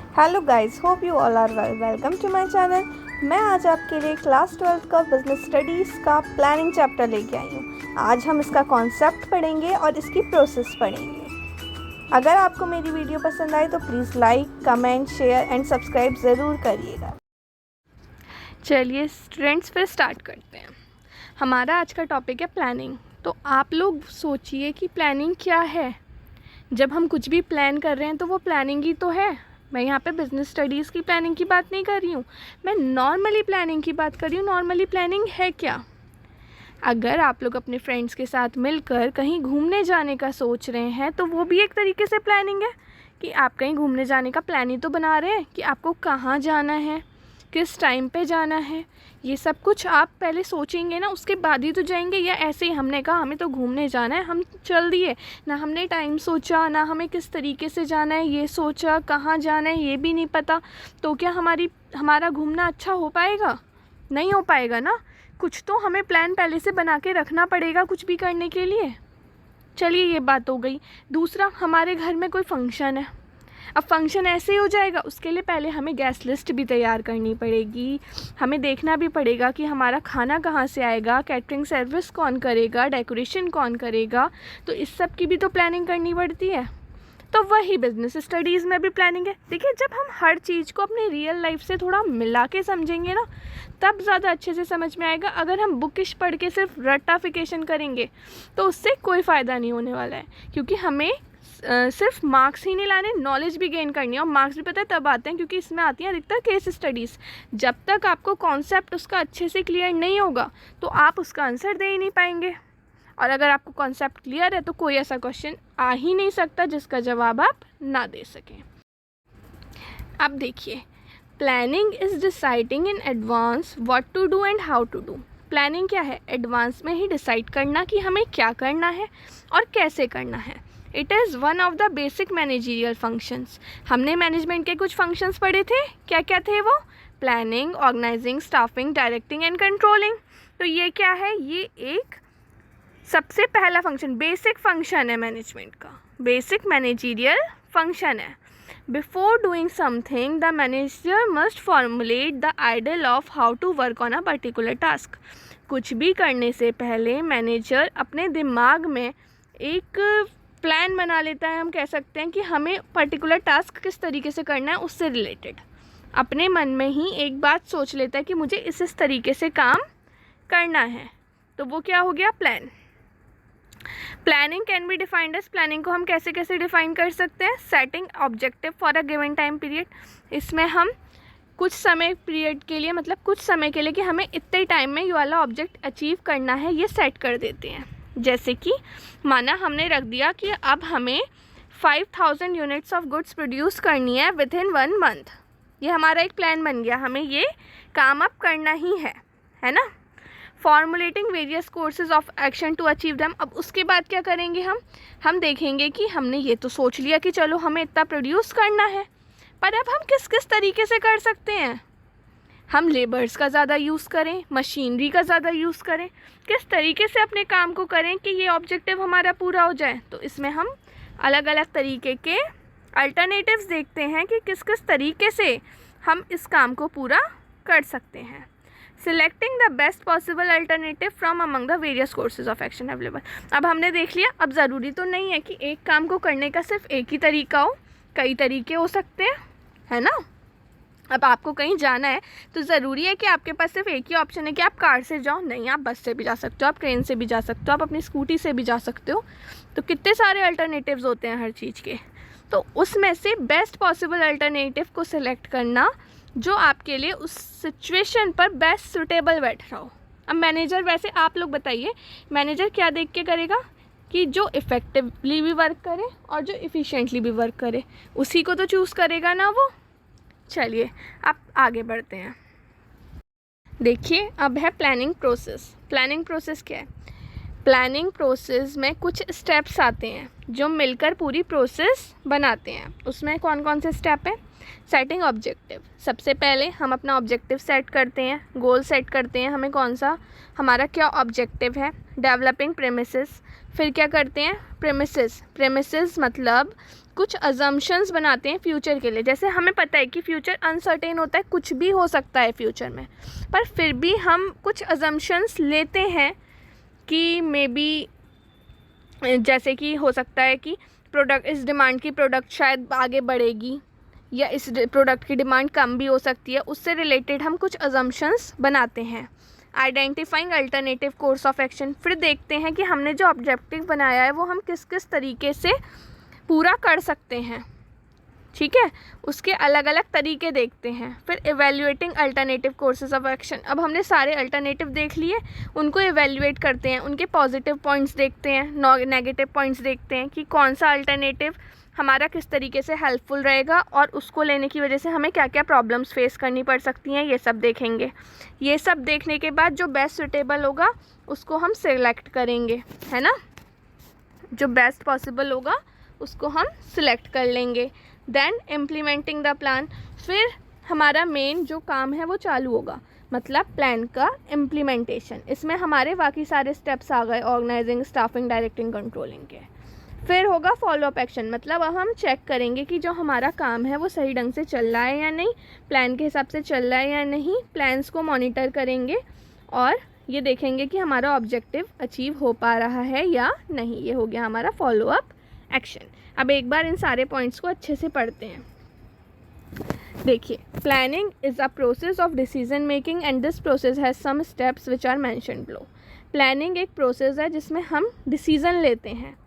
Hello guys, hope you all are well. Welcome to my channel. मैं आज आपके लिए क्लास 12th का बिजनेस स्टडीज़ का प्लानिंग चैप्टर लेके आई हूँ। आज हम इसका कॉन्सेप्ट पढ़ेंगे और इसकी प्रोसेस पढ़ेंगे। अगर आपको मेरी वीडियो पसंद आए तो please like, comment, share and subscribe ज़रूर करिएगा। चलिए स्टूडेंट्स, फिर स्टार्ट करते हैं। हमारा आज का टॉपिक है प्लानिंग। तो आप लोग सोचिए कि प्लानिंग क्या है। जब हम कुछ भी प्लान कर रहे हैं तो वो प्लानिंग ही तो है। मैं यहाँ पे बिज़नेस स्टडीज़ की प्लानिंग की बात नहीं कर रही हूँ, मैं नॉर्मली प्लानिंग की बात कर रही हूँ। नॉर्मली प्लानिंग है क्या? अगर आप लोग अपने फ्रेंड्स के साथ मिलकर कहीं घूमने जाने का सोच रहे हैं तो वो भी एक तरीके से प्लानिंग है कि आप कहीं घूमने जाने का प्लान ही तो बना रहे हैं कि आपको कहाँ जाना है, किस टाइम पे जाना है। ये सब कुछ आप पहले सोचेंगे ना, उसके बाद ही तो जाएंगे। या ऐसे ही हमने कहा हमें तो घूमने जाना है, हम चल दिए, ना हमने टाइम सोचा, ना हमें किस तरीके से जाना है ये सोचा, कहाँ जाना है ये भी नहीं पता। तो क्या हमारा घूमना अच्छा हो पाएगा? नहीं हो पाएगा ना। कुछ तो हमें प्लान पहले से बना के रखना पड़ेगा कुछ भी करने के लिए। चलिए ये बात हो गई। दूसरा, हमारे घर में कोई फंक्शन है। अब फंक्शन ऐसे ही हो जाएगा, उसके लिए पहले हमें गेस्ट लिस्ट भी तैयार करनी पड़ेगी। हमें देखना भी पड़ेगा कि हमारा खाना कहाँ से आएगा, कैटरिंग सर्विस कौन करेगा, डेकोरेशन कौन करेगा। तो इस सब की भी तो प्लानिंग करनी पड़ती है। तो वही बिज़नेस स्टडीज़ में भी प्लानिंग है। देखिए, जब हम हर चीज़ को अपनी रियल लाइफ से थोड़ा मिला के समझेंगे ना, तब ज़्यादा अच्छे से समझ में आएगा। अगर हम बुकिश पढ़ के सिर्फ रट्टाफिकेशन करेंगे तो उससे कोई फ़ायदा नहीं होने वाला है, क्योंकि हमें सिर्फ मार्क्स ही नहीं लाने, नॉलेज भी गेन करनी है। और मार्क्स भी पता है तब आते हैं क्योंकि इसमें आती हैं अधिकतर केस स्टडीज़। जब तक आपको कॉन्सेप्ट उसका अच्छे से क्लियर नहीं होगा तो आप उसका आंसर दे ही नहीं पाएंगे। और अगर आपको कॉन्सेप्ट क्लियर है तो कोई ऐसा क्वेश्चन आ ही नहीं सकता जिसका जवाब आप ना दे सकें। अब देखिए, planning is deciding in advance what to do and how to do. Planning क्या है? एडवांस में ही डिसाइड करना कि हमें क्या करना है और कैसे करना है। It is one of the basic managerial functions. हमने मैनेजमेंट के कुछ फंक्शंस पढ़े थे। क्या क्या थे वो? Planning, organising, staffing, directing and controlling. तो ये क्या है? ये एक सबसे पहला फंक्शन, बेसिक फंक्शन है मैनेजमेंट का, बेसिक मैनेजरियल फंक्शन है। Before doing something the manager must formulate the ideal of how to work on a particular task. कुछ भी करने से पहले मैनेजर अपने दिमाग में एक प्लान बना लेता है। हम कह सकते हैं कि हमें पर्टिकुलर टास्क किस तरीके से करना है उससे रिलेटेड अपने मन में ही एक बात सोच लेता है कि मुझे इस तरीके से काम करना है। तो वो क्या हो गया? Plan. Planning can be defined as, planning को हम कैसे कैसे डिफाइन कर सकते हैं? Setting objective for a given time period. इसमें हम कुछ समय पीरियड के लिए, मतलब कुछ समय के लिए कि हमें इतने टाइम में ये वाला ऑब्जेक्ट अचीव करना है, ये सेट कर देते हैं। जैसे कि माना हमने रख दिया कि अब हमें 5000 यूनिट्स ऑफ गुड्स प्रोड्यूस करनी है विद इन 1 मंथ। ये हमारा एक प्लान बन गया, हमें ये काम अब करना ही है ना। Formulating various courses of action to achieve them. अब उसके बाद क्या करेंगे? हम देखेंगे कि हमने ये तो सोच लिया कि चलो हमें इतना प्रोड्यूस करना है, पर अब हम किस किस तरीके से कर सकते हैं? हम लेबर्स का ज़्यादा यूज़ करें, मशीनरी का ज़्यादा यूज़ करें, किस तरीके से अपने काम को करें कि ये ऑब्जेक्टिव हमारा पूरा हो जाए। तो इसमें हम अलग अलग तरीके के अल्टरनेटिव्स देखते हैं कि किस किस तरीके से हम इस काम को पूरा कर सकते हैं। Selecting the best possible alternative from among the various courses of action available. अब हमने देख लिया, अब ज़रूरी तो नहीं है कि एक काम को करने का सिर्फ एक ही तरीका हो, कई तरीके हो सकते हैं, है ना। अब आपको कहीं जाना है तो ज़रूरी है कि आपके पास सिर्फ एक ही ऑप्शन है कि आप कार से जाओ? नहीं, आप बस से भी जा सकते हो, आप ट्रेन से भी जा सकते हो, आप अपनी स्कूटी से भी जा सकते हो। तो कितने सारे अल्टरनेटिव्स होते हैं हर चीज़ के। तो उसमें से बेस्ट पॉसिबल अल्टरनेटिव को सिलेक्ट करना जो आपके लिए उस सिचुएशन पर बेस्ट सूटेबल बैठ रहा हो। अब मैनेजर, वैसे आप लोग बताइए, मैनेजर क्या देख के करेगा? कि जो इफ़ेक्टिवली भी वर्क करे और जो इफ़िशिएंटली भी वर्क करे, उसी को तो चूज़ करेगा ना वो। चलिए अब आगे बढ़ते हैं। देखिए, अब है प्लानिंग प्रोसेस। प्लानिंग प्रोसेस क्या है? प्लानिंग प्रोसेस में कुछ स्टेप्स आते हैं जो मिलकर पूरी प्रोसेस बनाते हैं। उसमें कौन कौन से स्टेप हैं? Setting objective. सबसे पहले हम अपना ऑब्जेक्टिव सेट करते हैं, गोल सेट करते हैं, हमें कौन सा, हमारा क्या ऑब्जेक्टिव है। Developing premises. फिर क्या करते हैं? प्रेमिसेस मतलब कुछ अजम्पशंस बनाते हैं फ्यूचर के लिए। जैसे हमें पता है कि फ्यूचर अनसर्टेन होता है, कुछ भी हो सकता है फ्यूचर में, पर फिर भी हम कुछ अजम्पशंस लेते हैं कि मे बी, जैसे कि हो सकता है कि प्रोडक्ट, इस डिमांड की प्रोडक्ट शायद आगे बढ़ेगी या इस प्रोडक्ट की डिमांड कम भी हो सकती है, उससे रिलेटेड हम कुछ अजम्पशंस बनाते हैं। Identifying alternative course of action, फिर देखते हैं कि हमने जो ऑब्जेक्टिव बनाया है वो हम किस किस तरीके से पूरा कर सकते हैं, ठीक है, उसके अलग अलग तरीके देखते हैं। फिर evaluating alternative courses of action, अब हमने सारे अल्टरनेटिव देख लिए, उनको इवेल्युएट करते हैं, उनके पॉजिटिव पॉइंट्स देखते हैं, नेगेटिव पॉइंट्स देखते हैं कि कौन सा अल्टरनेटिव हमारा किस तरीके से हेल्पफुल रहेगा और उसको लेने की वजह से हमें क्या क्या प्रॉब्लम्स फेस करनी पड़ सकती हैं, ये सब देखेंगे। ये सब देखने के बाद जो बेस्ट सुटेबल होगा उसको हम सिलेक्ट करेंगे, है ना, जो बेस्ट पॉसिबल होगा उसको हम सिलेक्ट कर लेंगे। देन इम्प्लीमेंटिंग द प्लान, फिर हमारा मेन जो काम है वो चालू होगा, मतलब प्लान का इम्प्लीमेंटेशन। इसमें हमारे बाकी सारे स्टेप्स आ गए, ऑर्गेनाइजिंग, स्टाफिंग, डायरेक्टिंग, कंट्रोलिंग के। फिर होगा फॉलोअप एक्शन, मतलब अब हम चेक करेंगे कि जो हमारा काम है वो सही ढंग से चल रहा है या नहीं, प्लान के हिसाब से चल रहा है या नहीं, प्लान्स को मॉनिटर करेंगे और ये देखेंगे कि हमारा ऑब्जेक्टिव अचीव हो पा रहा है या नहीं। ये हो गया हमारा फॉलोअप एक्शन। अब एक बार इन सारे पॉइंट्स को अच्छे से पढ़ते हैं। देखिए, planning is a process of decision making and this process has some steps which are mentioned below. Planning एक प्रोसेस है जिसमें हम डिसीज़न लेते हैं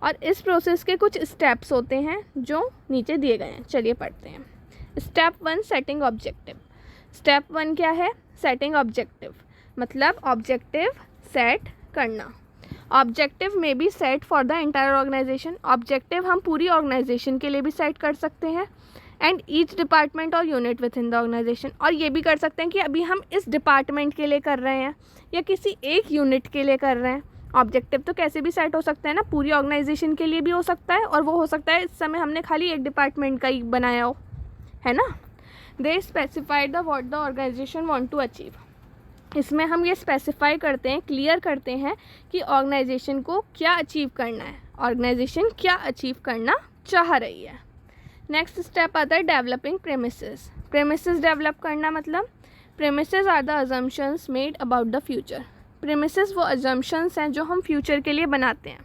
और इस प्रोसेस के कुछ स्टेप्स होते हैं जो नीचे दिए गए हैं। चलिए पढ़ते हैं। Step 1, setting objective. स्टेप 1 क्या है? सेटिंग ऑब्जेक्टिव, मतलब ऑब्जेक्टिव सेट करना। ऑब्जेक्टिव में be set for the entire organisation, objective हम पूरी ऑर्गेनाइजेशन के लिए भी सेट कर सकते हैं, एंड ईच डिपार्टमेंट और unit within the organisation, और ये भी कर सकते हैं कि अभी हम इस डिपार्टमेंट के लिए कर रहे हैं या किसी एक यूनिट के लिए कर रहे हैं। ऑब्जेक्टिव तो कैसे भी सेट हो सकता है ना, पूरी ऑर्गेनाइजेशन के लिए भी हो सकता है और वो हो सकता है इस समय हमने खाली एक डिपार्टमेंट का ही बनाया हो, है ना। They specified the what the organisation want to achieve, इसमें हम ये स्पेसिफाई करते हैं, क्लियर करते हैं कि ऑर्गेनाइजेशन को क्या अचीव करना है, ऑर्गेनाइजेशन क्या अचीव करना चाह रही है। नेक्स्ट स्टेप आता है डेवलपिंग प्रेमिसेस। प्रेमिसेस डेवलप करना, मतलब premises are the assumptions made about the future. Premises वो अजम्पशंस हैं जो हम फ्यूचर के लिए बनाते हैं,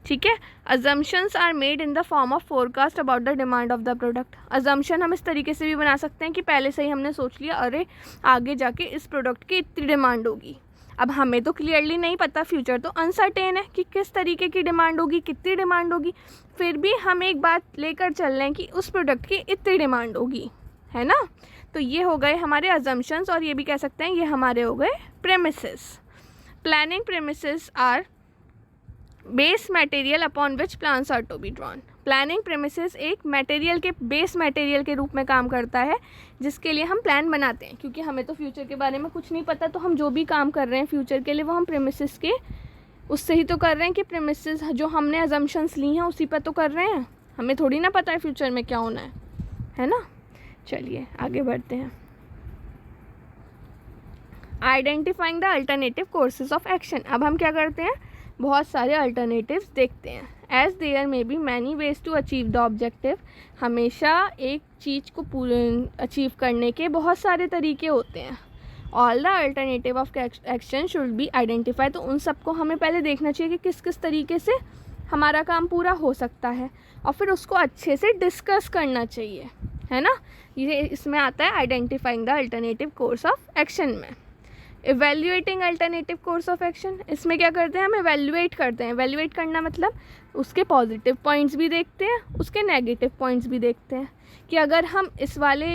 ठीक है। Assumptions are made in the form of forecast about the demand of the product. Assumption हम इस तरीके से भी बना सकते हैं कि पहले से ही हमने सोच लिया, अरे आगे जाके इस प्रोडक्ट की इतनी डिमांड होगी। अब हमें तो क्लियरली नहीं पता, फ्यूचर तो अनसर्टेन है कि किस तरीके की डिमांड होगी, कितनी डिमांड होगी, फिर भी हम एक बात लेकर चल रहे हैं कि उस प्रोडक्ट की इतनी डिमांड होगी, है ना। तो ये हो गए हमारे अजम्पशंस, और ये भी कह सकते हैं ये हमारे हो गए premises. Planning premises are base material upon which plans are to be drawn. Planning premises एक मटेरियल के, बेस मटेरियल के रूप में काम करता है जिसके लिए हम प्लान बनाते हैं, क्योंकि हमें तो फ्यूचर के बारे में कुछ नहीं पता, तो हम जो भी काम कर रहे हैं फ्यूचर के लिए वो हम प्रेमिसेस के उससे ही तो कर रहे हैं कि प्रेमिसेस जो हमने अजम्पशंस ली हैं उसी पर तो कर रहे हैं, हमें थोड़ी ना पता है फ्यूचर में क्या होना है ना। चलिए आगे बढ़ते हैं। Identifying the alternative courses of action. अब हम क्या करते हैं, बहुत सारे अल्टरनेटिव्स देखते हैं। As there may be many ways to achieve the objective, हमेशा एक चीज़ को अचीव करने के बहुत सारे तरीके होते हैं। All the alternative of action should be identify, तो उन सबको हमें पहले देखना चाहिए कि किस किस तरीके से हमारा काम पूरा हो सकता है, और फिर उसको अच्छे से डिस्कस करना चाहिए, है ना। ये इसमें आता है identifying the alternative course of action में। Evaluating alternative course of action, इसमें क्या करते हैं, हम इवेल्युएट करते हैं। इवेल्युएट करना मतलब उसके पॉजिटिव पॉइंट्स भी देखते हैं, उसके नेगेटिव पॉइंट्स भी देखते हैं कि अगर हम इस वाले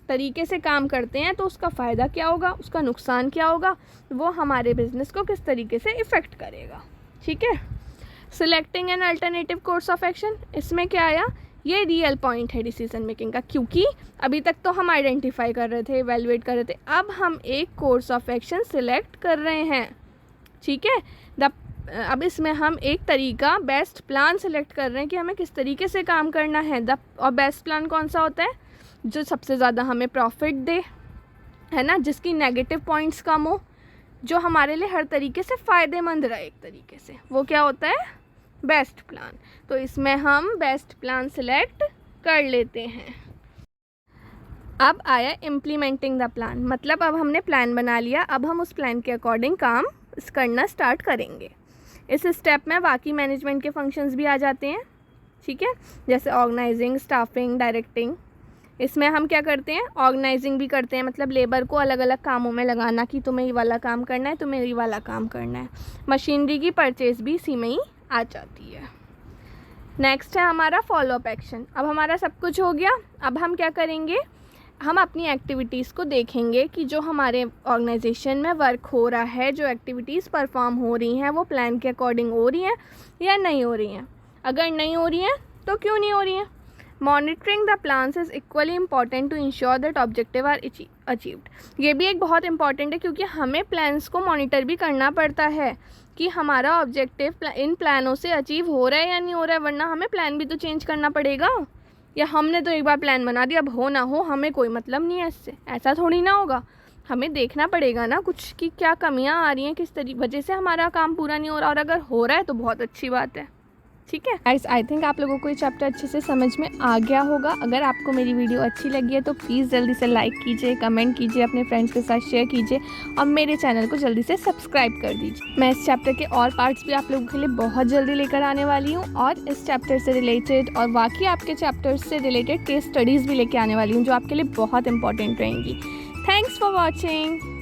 तरीके से काम करते हैं तो उसका फ़ायदा क्या होगा, उसका नुकसान क्या होगा, वो हमारे बिजनेस को किस तरीके से इफ़ेक्ट करेगा, ठीक है। Selecting an alternative course of action, इसमें क्या आया, ये रियल पॉइंट है डिसीजन मेकिंग का, क्योंकि अभी तक तो हम आइडेंटिफाई कर रहे थे, इवेल्युएट कर रहे थे, अब हम एक कोर्स ऑफ एक्शन सिलेक्ट कर रहे हैं, ठीक है। अब इसमें हम एक तरीका, बेस्ट प्लान सिलेक्ट कर रहे हैं कि हमें किस तरीके से काम करना है। और बेस्ट प्लान कौन सा होता है, जो सबसे ज़्यादा हमें प्रॉफिट दे, है ना, जिसकी नेगेटिव पॉइंट्स कम हो, जो हमारे लिए हर तरीके से फ़ायदेमंद रहे एक तरीके से, वो क्या होता है, बेस्ट प्लान। तो इसमें हम बेस्ट प्लान सिलेक्ट कर लेते हैं। अब आया इम्प्लीमेंटिंग द प्लान, मतलब अब हमने प्लान बना लिया, अब हम उस प्लान के अकॉर्डिंग काम करना स्टार्ट करेंगे। इस स्टेप में बाकी मैनेजमेंट के फंक्शंस भी आ जाते हैं, ठीक है, जैसे ऑर्गेनाइजिंग, स्टाफिंग, डायरेक्टिंग। इसमें हम क्या करते हैं, ऑर्गेनाइजिंग भी करते हैं, मतलब लेबर को अलग अलग कामों में लगाना कि तुम्हें ये वाला काम करना है, तुम्हें ये वाला काम करना है। मशीनरी की परचेज भी इसी में ही आ जाती है। नेक्स्ट है हमारा फॉलोअप एक्शन। अब हमारा सब कुछ हो गया, अब हम क्या करेंगे, हम अपनी एक्टिविटीज़ को देखेंगे कि जो हमारे ऑर्गेनाइजेशन में वर्क हो रहा है, जो एक्टिविटीज़ परफॉर्म हो रही हैं वो प्लान के अकॉर्डिंग हो रही हैं या नहीं हो रही हैं। अगर नहीं हो रही हैं तो क्यों नहीं हो रही हैं। Monitoring the plans is equally important to ensure that objective are achieved. ये भी एक बहुत इंपॉर्टेंट है, क्योंकि हमें प्लान्स को मॉनिटर भी करना पड़ता है कि हमारा ऑब्जेक्टिव इन प्लानों से अचीव हो रहा है या नहीं हो रहा है, वरना हमें प्लान भी तो चेंज करना पड़ेगा। या हमने तो एक बार प्लान बना दिया, अब हो ना हो हमें कोई मतलब नहीं है इससे, ऐसा थोड़ी ना होगा। हमें देखना पड़ेगा ना कुछ कि क्या कमियां आ रही हैं, किस वजह से हमारा काम पूरा नहीं हो रहा, और अगर हो रहा है तो बहुत अच्छी बात है, ठीक है। गाइस, आई थिंक आप लोगों को ये चैप्टर अच्छे से समझ में आ गया होगा। अगर आपको मेरी वीडियो अच्छी लगी है तो प्लीज़ जल्दी से लाइक कीजिए, कमेंट कीजिए, अपने फ्रेंड्स के साथ शेयर कीजिए और मेरे चैनल को जल्दी से सब्सक्राइब कर दीजिए। मैं इस चैप्टर के और पार्ट्स भी आप लोगों के लिए बहुत जल्दी लेकर आने वाली हूँ, और इस चैप्टर से रिलेटेड और बाकी आपके चैप्टर्स से रिलेटेड केस स्टडीज़ भी लेकर आने वाली हूँ, जो आपके लिए बहुत इंपॉर्टेंट रहेंगी। Thanks for watching.